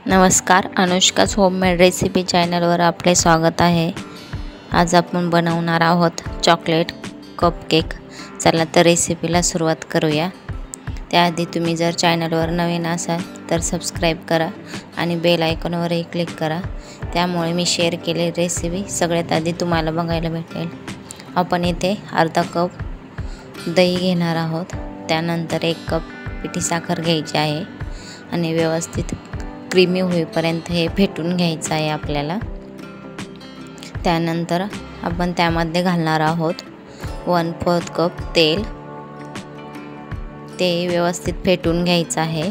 नमस्कार, Anushka's homemade recipe चॅनलवर आपले स्वागत आहे। आज आपण बनवणार आहोत चॉकलेट कपकेक। चला तर रेसिपीला सुरुवात करूया। त्याआधी तुम्ही जर चॅनलवर नवीन असाल तर सबस्क्राइब करा आणि बेल आयकॉनवरही क्लिक करा, त्यामुळे मी शेअर केलेली रेसिपी सगळ्यात आधी तुम्हाला बघायला भेटेल। आपण इथे अर्धा कप दही घेणार आहोत। त्यानंतर 1 कप पिठी साखर घ्यायची आहे आणि व्यवस्थित क्रीमी होईपर्यंत हे फेटून घ्यायचं आहे आपल्याला। त्यानंतर आपण त्यामध्ये घालणार आहोत 1/4 कप तेल। ते व्यवस्थित फेटून घ्यायचं आहे।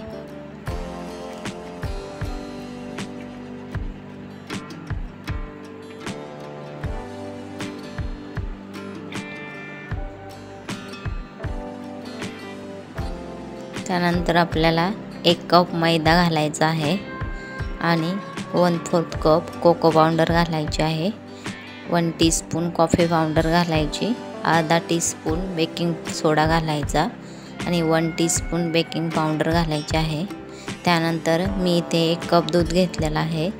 त्यानंतर आपल्याला 1 कप मैदा घालायचा आहे आणि 1/4 कप कोको पावडर घालायची आहे। 1 टीस्पून कॉफी पावडर घालायची, अर्धा टीस्पून बेकिंग सोडा घालायचा आणि 1 टीस्पून बेकिंग पावडर घालायची आहे। त्यानंतर मी इथे 1 कप दूध घेतलेला आहे,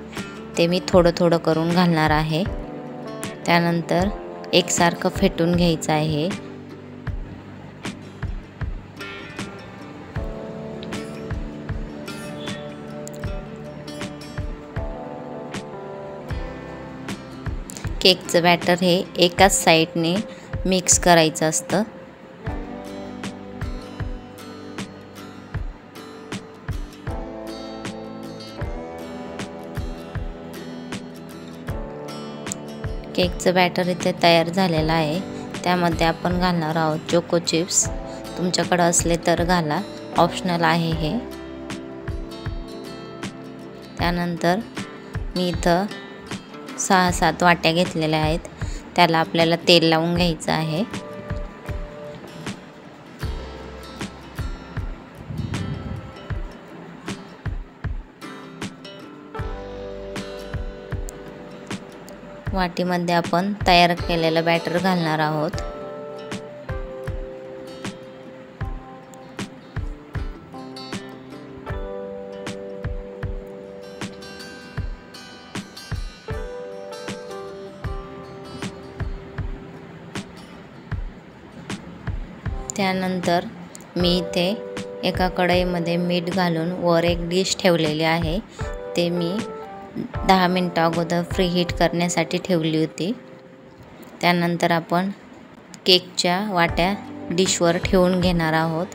ते मी थोडं थोडं करून घालणार आहे। त्यानंतर एकसारखं फेटून घ्यायचं आहे। केकचं बॅटर हे एकाच साइडने मिक्स करायचं असतं। केकचं बॅटर इथे तयार झालेलं आहे। त्यामध्ये आपण घालणार आहोत चोको चिप्स। तुमच्याकडे असले तर घाला, ऑप्शनल आहे हे। त्यानंतर मी इथं 6-7 वाट्या घेतलेल्या आहेत, त्याला आपल्याला तेल लावून घ्यायचं आहे। वाटीमध्ये आपण तयार केलेलं बॅटर घालणार आहोत। त्यानंतर मी इथे एका कढईमध्ये मीठ घालून वर एक डिश ठेवलेली आहे। ते मी 10 मिनिटं अगोदर फ्री हीट करण्यासाठी ठेवली होती। त्यानंतर आपण केकच्या वाट्या डिशवर ठेवून घेणार आहोत।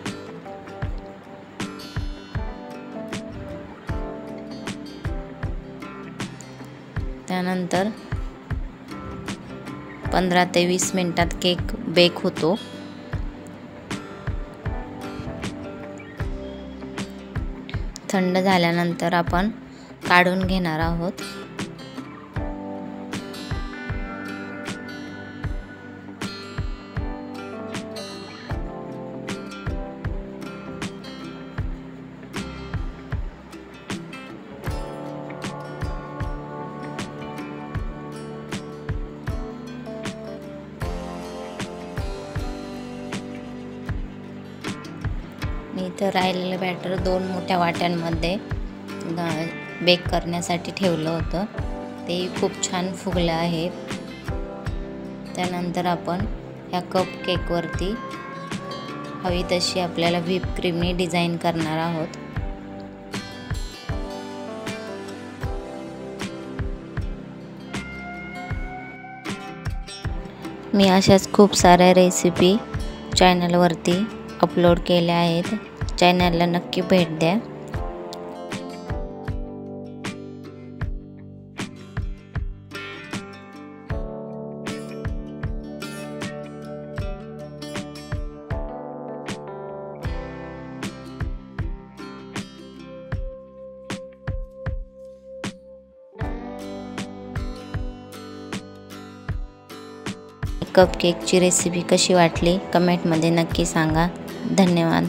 त्यानंतर 15 ते 20 मिनिटात केक बेक होतो। थंड झाल्यानंतर आपण काढून घेणार आहोत। मी इथं राहिलेलं बॅटर 2 मोठ्या वाट्यांमध्ये बेक करण्यासाठी ठेवलं होतं, ते खूप छान फुगलं आहे। त्यानंतर आपण ह्या कप केकवरती हवी तशी आपल्याला व्हिप क्रीमने डिझाईन करणार आहोत। मी अशाच खूप साऱ्या रेसिपी चॅनलवरती अपलोड केल्या आहेत, चॅनलला नक्की भेट द्या। कपकेकची रेसिपी कशी वाटली कमेंटमध्ये नक्की सांगा। धन्यवाद।